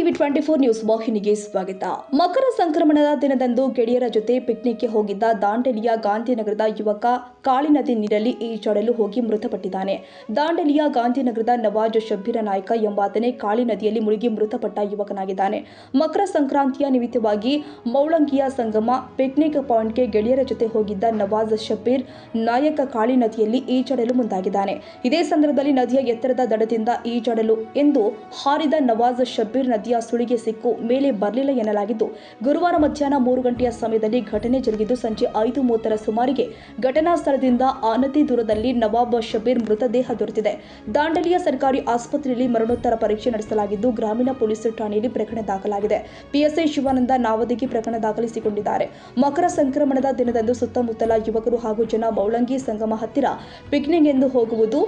TV 24 news ವಾಹಿನಿಗೆ ಸ್ವಾಗತ. ಮಕರ ಸಂಕ್ರಮಣದ ದಿನದಂದು ಗೆಳೆಯರ ಜೊತೆ ಪಿಕ್ನಿಕ್ಗೆ ಹೋಗಿದ್ದ ದಾಂಡೇಲಿಯ ಗಾಂಧಿನಗರದ ಯುವಕ ಕಾಳಿ ನದಿ ನೀರಲ್ಲಿ ಈಜಾಡಲು ಹೋಗಿ ಮೃತಪಟ್ಟಿದ್ದಾನೆ. ದಾಂಡೇಲಿಯ ಗಾಂಧಿನಗರದ ನವಾಜ್ ಶಬ್ಬೀರ ನಾಯ್ಕ ಎಂಬಾತನೇ ಕಾಳಿ ನದಿಯಲ್ಲಿ ಮುಳುಗಿ ಮೃತಪಟ್ಟ ಯುವಕನಾಗಿದ್ದಾನೆ. ಮಕರ ಸಂಕ್ರಾಂತಿಯ ನಿಮಿತ್ತವಾಗಿ ಮೌಳಂಗಿಯ ಸಂಗಮ ಪಿಕ್ನಿಕ್ ಪಾಯಿಂಟ್ಗೆ ಗೆಳೆಯರ ಜೊತೆ ಹೋಗಿದ್ದ ನವಾಜ್ ಶಬ್ಬೀರ್ ನಾಯಕ ಕಾಳಿ ನದಿಯಲ್ಲಿ ಈಜಾಡಲು ಮುಂದಾಗಿದ್ದಾನೆ. ಇದೇ ಸಂದರ್ಭದಲ್ಲಿ ನದಿಯ ಎತ್ತರದ ದಡದಿಂದ ಈಜಾಡಲು ಎಂದು ಹಾರಿದ ನವಾಜ್ ಶಬ್ಬೀರ್ ನದಿಯ ಸುಳಿಗೆ ಸಿಕ್ಕು ಮೇಲೆ ಬರಲಿಲ್ಲ ಎನ್ನಲಾಗಿದ್ದು, ಗುರುವಾರ ಮಧ್ಯಾಹ್ನ 3 ಗಂಟೆಯ ಸಮಯದಲ್ಲಿ ಘಟನೆ ಜರುಗಿದ್ದು, ಸಂಜೆ 5:30 ಸುಮಾರಿಗೆ ಘಟನಾ ಸ್ಥಳದಿಂದ ಅನತಿ ದೂರದಲ್ಲಿ ನವಾಬ್ ಶಬ್ಬೀರ್ ಮೃತದೇಹ ದೊರೆತಿದೆ. ದಾಂಡೇಲಿಯ ಸರ್ಕಾರಿ ಆಸ್ಪತ್ರೆಯಲ್ಲಿ ಮರಣೋತ್ತರ ಪರೀಕ್ಷೆ ನಡೆಸಲಾಗಿದ್ದು, ಗ್ರಾಮೀಣ ಪೊಲೀಸ್ ಠಾಣೆಯಲ್ಲಿ ಪ್ರಕರಣ ದಾಖಲಾಗಿದೆ. ಪಿಎಸ್ಐ ಶಿವಾನಂದ ನಾವದಗಿ ಪ್ರಕರಣ ದಾಖಲಿಸಿಕೊಂಡಿದ್ದಾರೆ. ಮಕರ ಸಂಕ್ರಮಣದ ದಿನದಂದು ಸುತ್ತಮುತ್ತಲ ಯುವಕರು ಹಾಗೂ ಜನ ಮೌಳಂಗಿ ಸಂಗಮ ಹತ್ತಿರ ಪಿಕ್ನಿಕ್ ಎಂದು ಹೋಗುವುದು,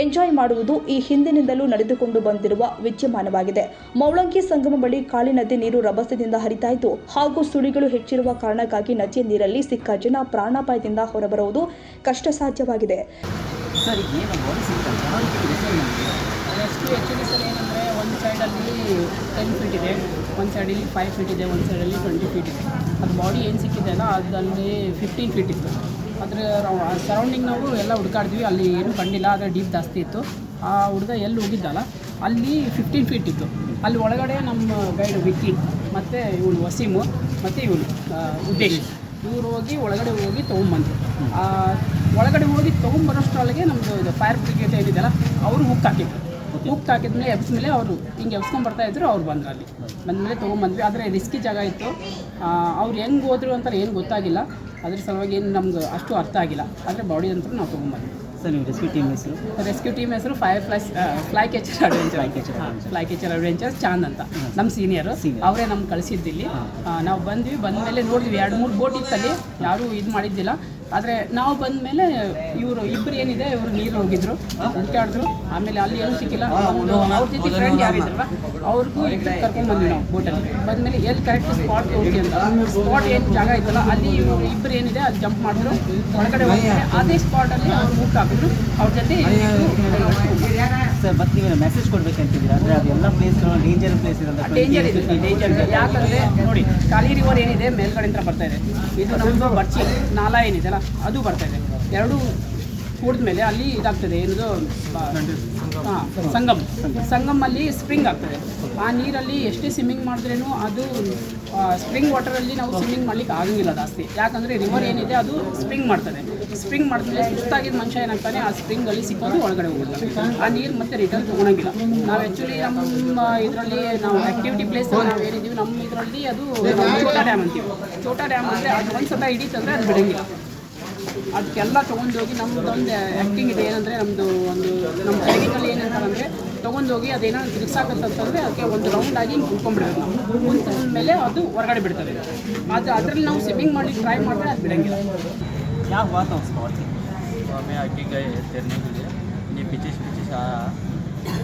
ಎಂಜಾಯ್ ಮಾಡುವುದು ಈ ಹಿಂದಿನಿಂದಲೂ ನಡೆದುಕೊಂಡು ಬಂದಿರುವ ವಿದ್ಯಮಾನವಾಗಿದೆ. ಮೌಳಂಗಿ ಸಂಗಮ ಬಳಿ ಕಾಳಿ ನದಿ ನೀರು ರಭಸದಿಂದ ಹರಿತಾ ಇದ್ದು ಹಾಗೂ ಸುಳಿಗಳು ಹೆಚ್ಚಿರುವ ಕಾರಣಕ್ಕಾಗಿ ನದಿಯ ನೀರಲ್ಲಿ ಸಿಕ್ಕ ಜನ ಪ್ರಾಣಾಪಾಯದಿಂದ ಹೊರಬರುವುದು ಕಷ್ಟ ಸಾಧ್ಯವಾಗಿದೆ. ಒಂದು ಸೈಡಲ್ಲಿ 10 ಫೀಟ್ ಇದೆ, ಒಂದು ಸೈಡಲ್ಲಿ 5 ಫೀಟ್ ಇದೆ, ಒಂದು ಸೈಡಲ್ಲಿ 20 ಫೀಟ್ ಇದೆ. ಅದು ಬಾಡಿ ಏನು ಸಿಕ್ಕಿದೆ ಅಲ್ಲ, ಅದಲ್ಲಿ 15 ಫೀಟ್ ಇತ್ತು. ಅದರ ಸರೌಂಡಿಂಗ್ ನಾವು ಎಲ್ಲ ಹುಡುಕಾಡಿದ್ವಿ, ಅಲ್ಲಿ ಏನು ಕಂಡಿಲ್ಲ. ಆದರೆ ಡೀಪ್ ಜಾಸ್ತಿ ಇತ್ತು. ಆ ಹುಡುಗ ಎಲ್ಲಿ ಹೋಗಿದ್ದಲ್ಲ ಅಲ್ಲಿ 15 ಫೀಟ್ ಇತ್ತು. ಅಲ್ಲಿ ಒಳಗಡೆ ನಮ್ಮ ಗೈಡ್ ವಿಕ್ಕಿ ಮತ್ತು ಇವನು ವಸೀಮು ಮತ್ತು ಇವನು ಉದ್ದೇಶ್ ಇವರು ಒಳಗಡೆ ಹೋಗಿ ತೊಗೊಂಬಂದರು. ಒಳಗಡೆ ಹೋಗಿ ತೊಗೊಂಬರೋಷ್ಟರೊಳಗೆ ನಮ್ಮದು ಇದು ಫೈರ್ ಬ್ರಿಗೇಡ್ ಏನಿದೆಯಲ್ಲ ಅವರು ಹುಕ್ ಹಾಕಿದ್ಮೇಲೆ ಎಬ್ಸ್ಮೇಲೆ ಅವರು ಹಿಂಗೆ ಎಬ್ಸ್ಕೊಂಡ್ಬರ್ತಾಯಿದ್ರು. ಅವ್ರು ಬಂದರು. ಅಲ್ಲಿ ಬಂದಮೇಲೆ ತೊಗೊಂಬಂದ್ವಿ. ಆದರೆ ರಿಸ್ಕಿ ಜಾಗ ಇತ್ತು. ಅವ್ರು ಹೆಂಗೆ ಹೋದ್ರು ಅಂತ ಏನು ಗೊತ್ತಾಗಿಲ್ಲ. ಅದ್ರ ಸಲುವಾಗಿ ಏನು ನಮ್ಗೆ ಅಷ್ಟು ಅರ್ಥ ಆಗಿಲ್ಲ. ಆದರೆ ಬಾಡಿ ಅಂತ ನಾವು ತೊಗೊಂಬಂದ್ವಿ. ಸರ್, ನೀವು ರೆಸ್ಕ್ಯೂ ಟೀಮ್ ಹೆಸರು ಫ್ಲೈ ಕ್ಯಾಚರ್ ಅಡ್ವೆಂಚರ್ಸ್ ಚಾಂದ್ ಅಂತ ನಮ್ಮ ಸೀನಿಯರು. ಅವರೇ ನಮ್ಗೆ ಕಳಿಸಿದ್ದಿಲ್ಲಿ. ನಾವು ಬಂದಮೇಲೆ ನೋಡಿದ್ವಿ 2-3 ಬೋಟ್ ಇತ್ತಲ್ಲಿ, ಯಾರೂ ಇದು ಮಾಡಿದ್ದಿಲ್ಲ. ಆದರೆ ನಾವು ಬಂದಮೇಲೆ ಇವರು ಇಬ್ಬರು ಏನಿದೆ ಇವರು ನೀರು ಹೋಗಿದ್ರು, ಹುಡುಕಾಡಿದ್ರು. ಆಮೇಲೆ ಅಲ್ಲಿ ಏನು ಸಿಕ್ಕಿಲ್ಲ. ಅವ್ರ ಜೊತೆ ಫ್ರೆಂಡ್ ಯಾರಿದ್ರಲ್ಲ ಅವ್ರಿಗೂ ಕರ್ಕೊಂಡ್ಬಂದ್ವಿ ನಾವು ಬೋಟಲ್ಲಿ. ಬಂದಮೇಲೆ ಎಲ್ಲಿ ಕರೆಕ್ಟ್ ಸ್ಪಾಟ್ ಹೋಗಿ ಅಂತ ಸ್ಪಾಟ್ ಏನು ಜಾಗ ಇತ್ತಲ್ಲ ಅಲ್ಲಿ ಇಬ್ಬರು ಏನಿದೆ ಅಲ್ಲಿ ಜಂಪ್ ಮಾಡಿದ್ರು. ಒಳಗಡೆ ಹೋಗ್ತಾರೆ ಅದೇ ಸ್ಪಾಟಲ್ಲಿ ಅವ್ರು ಹುಕ್ ಹಾಕಿದ್ರು. ಅವ್ರ ಜೊತೆ ಸರ್, ಮತ್ತೆ ನೀವು ಮೆಸೇಜ್ ಕೊಡ್ಬೇಕಂತಿದ್ದೀರಾ? ಅಂದರೆ ಅದೆಲ್ಲ ಪ್ಲೇಸ್ಗಳು ಡೇಂಜರ್ ಪ್ಲೇಸ್ ಡೇಂಜರ್ ಇದೆ. ಯಾಕಂದರೆ ನೋಡಿ, ಕಾಳಿ ರಿವರ್ ಏನಿದೆ ಮೇಲ್ಗಡೆಯಿಂದ ಬರ್ತಾ ಇದೆ. ಇದು ನಮ್ಮದು ಬರ್ಚಿ ನಾಲಾ ಏನಿದೆ ಅದು ಬರ್ತಾ ಇದೆ. ಎರಡು ಕೂಡಿದ ಮೇಲೆ ಅಲ್ಲಿ ಇದಾಗ್ತದೆ, ಏನದು ಸಂಗಮಲ್ಲಿ ಸ್ಪ್ರಿಂಗ್ ಆಗ್ತದೆ. ಆ ನೀರಲ್ಲಿ ಎಷ್ಟೇ ಸ್ವಿಮ್ಮಿಂಗ್ ಮಾಡಿದ್ರೂ ಅದು ಸ್ಪ್ರಿಂಗ್ ವಾಟರಲ್ಲಿ ನಾವು ಸ್ವಿಮ್ಮಿಂಗ್ ಮಾಡ್ಲಿಕ್ಕೆ ಆಗಂಗಿಲ್ಲ ಜಾಸ್ತಿ. ಯಾಕಂದರೆ ರಿವರ್ ಏನಿದೆ ಅದು ಸ್ಪ್ರಿಂಗ್ ಮಾಡ್ತದೆ. ಸ್ಪ್ರಿಂಗ್ ಮಾಡಿದ್ಮೇಲೆ ಸುಸ್ತಾಗಿದ್ದ ಮನುಷ್ಯ ಏನಾಗ್ತಾನೆ ಆ ಸ್ಪ್ರಿಂಗಲ್ಲಿ ಸಿಕ್ಕೋದು ಒಳಗಡೆ ಹೋಗುತ್ತೆ. ಆ ನೀರು ಮತ್ತೆ ರಿಟರ್ನ್ ತೊಗೊಳಂಗಿಲ್ಲ. ನಾವು ಆ್ಯಕ್ಚುಲಿ ನಮ್ಮ ಇದರಲ್ಲಿ ನಾವು ಆ್ಯಕ್ಟಿವಿಟಿ ಪ್ಲೇಸ್ ನಾವು ಏನಿದ್ದೀವಿ ನಮ್ಮ ಇದರಲ್ಲಿ ಅದು ಛೋಟಾ ಡ್ಯಾಮ್ ಅಂತೀವಿ. ಛೋಟಾ ಡ್ಯಾಮ್ ಅಂದರೆ ಅದು ಒಂದು ಸಲ ಹಿಡಿತಂದರೆ ಅದು ಬಿಡೋಂಗಿಲ್ಲ. ಅದಕ್ಕೆಲ್ಲ ತೊಗೊಂಡೋಗಿ ನಮ್ಮದೊಂದು ಆ್ಯಕ್ಟಿಂಗ್ ಇದೆ. ಏನಂದರೆ ನಮ್ಮ ಟ್ರೈನಿಂಗಲ್ಲಿ ಏನಂತಾರಂದರೆ ತೊಗೊಂಡೋಗಿ ಅದೇನಾದ್ರು ತಿರುಗಿಸಾಕತ್ತಂತಂದರೆ ಅದಕ್ಕೆ ಒಂದು ರೌಂಡ್ ಆಗಿ ಕುಂತ್ಕೊಂಡ್ಬಿಡೋದು. ನಾವು ಕುಂತ್ಕೊಂಡ್ಮೇಲೆ ಅದು ಹೊರಗಡೆ ಬಿಡ್ತದೆ. ಅದರಲ್ಲಿ ನಾವು ಸ್ವಿಮ್ಮಿಂಗ್ ಮಾಡಿ ಟ್ರೈ ಮಾಡಿದ್ರೆ ಅದು ಬಿಡೋಂಗಿಲ್ಲ. क्या हुआ था उस स्पॉट से? हमें आगे गए तैरने के लिए, ये पीछे से आया।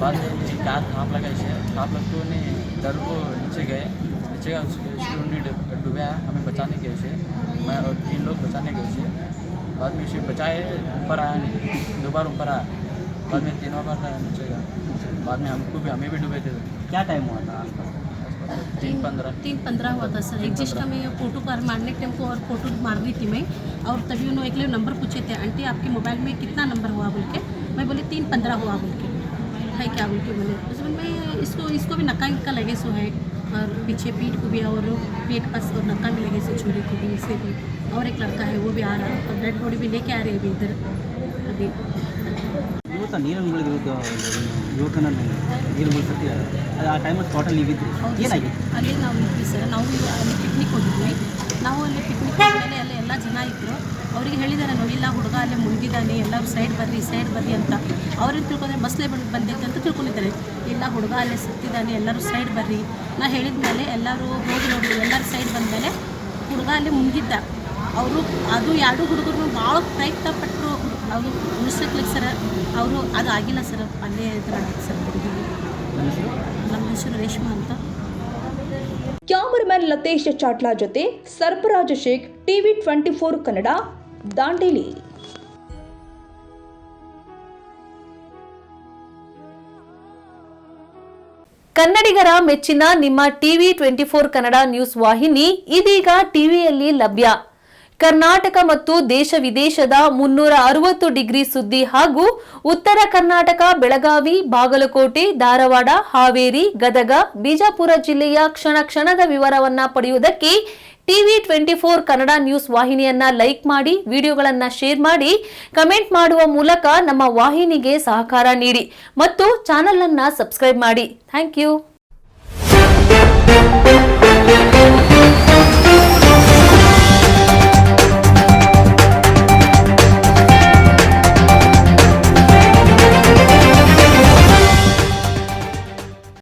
बाद में मुझे क्या थाप लगा, इसे थाप लगते हुए डर को नीचे गए उसको डूबा। हमें बचाने गए उसे, मैं और 3 लोग बचाने गए उसे। बाद में उसे बचाए, ऊपर आया नहीं, 2 बार ऊपर आया। बाद में 3 बार नीचे गया। बाद में हमें भी डूबे थे। क्या टाइम हुआ था आसपास? 3:15 हुआ था सर। एक जस्ट हमें फ़ोटो मारने के टाइम को और फ़ोटो मार रही थी मैं, और तभी उन्होंने एक नंबर पूछे थे, आंटी आपके मोबाइल में कितना नंबर हुआ बोल के। मैं बोली 3:15 हुआ बोल के, है क्या बोल के बोले। उसमें मैं इसको भी नक्का इनका लगे सो है, और पीछे पीठ को भी और पेट पास और नक्का भी लगे से, छोरे को भी, इसे भी। और एक लड़का है वो भी आ रहा है, और डेड बॉडी भी लेके आ रही है अभी इधर अभी। ಇವತ್ತು ನೀರನ್ನು ಮುಳುಗಿರೋದು ಯುವಕನನ್ನು ನೀರು ಮುಳುಗಿಸ್ತಿದ್ದಾರೆ. ಅದು ಆ ಟೈಮಲ್ಲಿ ಸ್ಪಾಟಲ್ಲಿ ನೀವಿದ್ರಿ, ಏನಾಗಿತ್ತು? ಅಲ್ಲಿ ನಾವು ಇದ್ವಿ ಸರ್. ನಾವು ಅಲ್ಲಿ ಪಿಕ್ನಿಕ್ ಹೋಗಿದ್ವಿ. ನಾವು ಅಲ್ಲಿ ಪಿಕ್ನಿಕ್ ಆದಮೇಲೆ ಅಲ್ಲಿ ಎಲ್ಲ ಜನ ಇದ್ದರು. ಅವರಿಗೆ ಹೇಳಿದ್ದಾರೆ, ನೋಡಿಲ್ಲ ಹುಡುಗ ಅಲ್ಲೇ ಮುಳುಗಿದ್ದಾನೆ, ಎಲ್ಲರೂ ಸೈಡ್ ಬರ್ರಿ ಅಂತ. ಅವ್ರೇನು ತಿಳ್ಕೊಂಡ್ರೆ ಬಸ್ಲೇ ಬಂದಿತ್ತು ಅಂತ ತಿಳ್ಕೊಂಡಿದ್ದಾರೆ. ಇಲ್ಲ, ಹುಡುಗ ಅಲ್ಲೇ ಸತ್ತಿದ್ದಾನೆ, ಎಲ್ಲರೂ ಸೈಡ್ ಬರ್ರಿ. ನಾ ಹೇಳಿದ ಮೇಲೆ ಎಲ್ಲರೂ ಹೋಗಿ ನೋಡಿದ್ರು. ಎಲ್ಲರೂ ಸೈಡ್ ಬಂದಮೇಲೆ ಹುಡುಗ ಅಲ್ಲೇ ಮುಳುಗಿದ್ದ. ಅವರು ಅದು 2 ಹುಡುಗರು ಭಾಳ ಪ್ರಯತ್ನ ಪಟ್ಟರು ಅವರು ಉಳಿಸ್ಲಿಕ್ಕೆ ಸರ್. ಅವರು ಅದು ಆಗಿಲ್ಲ ಸರ್. ಅಲ್ಲೇ ಸರ್. ನಮ್ಮ ಹೆಸರು ರೇಷ್ಮಾ ಅಂತ. ಕ್ಯಾಮರಾಮನ್ ಲತೇಶ್ ಚಾಟ್ಲಾ ಜೊತೆ ಸರ್ಫರಾಜ್ ಶೇಖ್, ಟಿವಿ 24 ಕನ್ನಡ, ದಾಂಡೇಲಿ. ಕನ್ನಡಿಗರ ಮೆಚ್ಚಿನ ನಿಮ್ಮ ಟಿವಿ 24 ಕನ್ನಡ ನ್ಯೂಸ್ ವಾಹಿನಿ ಇದೀಗ ಟಿವಿಯಲ್ಲಿ ಲಭ್ಯ. ಕರ್ನಾಟಕ ಮತ್ತು ದೇಶ ವಿದೇಶದ 360 ಡಿಗ್ರಿ ಸುದ್ದಿ ಹಾಗೂ ಉತ್ತರ ಕರ್ನಾಟಕ, ಬೆಳಗಾವಿ, ಬಾಗಲಕೋಟೆ, ಧಾರವಾಡ, ಹಾವೇರಿ, ಗದಗ, ಬಿಜಾಪುರ ಜಿಲ್ಲೆಯ ಕ್ಷಣ ಕ್ಷಣದ ವಿವರವನ್ನ ಪಡೆಯುವುದಕ್ಕೆ ಟಿವಿ 24 ಕನ್ನಡ ನ್ಯೂಸ್ ವಾಹಿನಿಯನ್ನ ಲೈಕ್ ಮಾಡಿ, ವಿಡಿಯೋಗಳನ್ನ ಶೇರ್ ಮಾಡಿ, ಕಮೆಂಟ್ ಮಾಡುವ ಮೂಲಕ ನಮ್ಮ ವಾಹಿನಿಗೆ ಸಹಕಾರ ನೀಡಿ ಮತ್ತು ಚಾನೆಲ್ ಅನ್ನ ಸಬ್ಸ್ಕ್ರೈಬ್ ಮಾಡಿ. Thank you.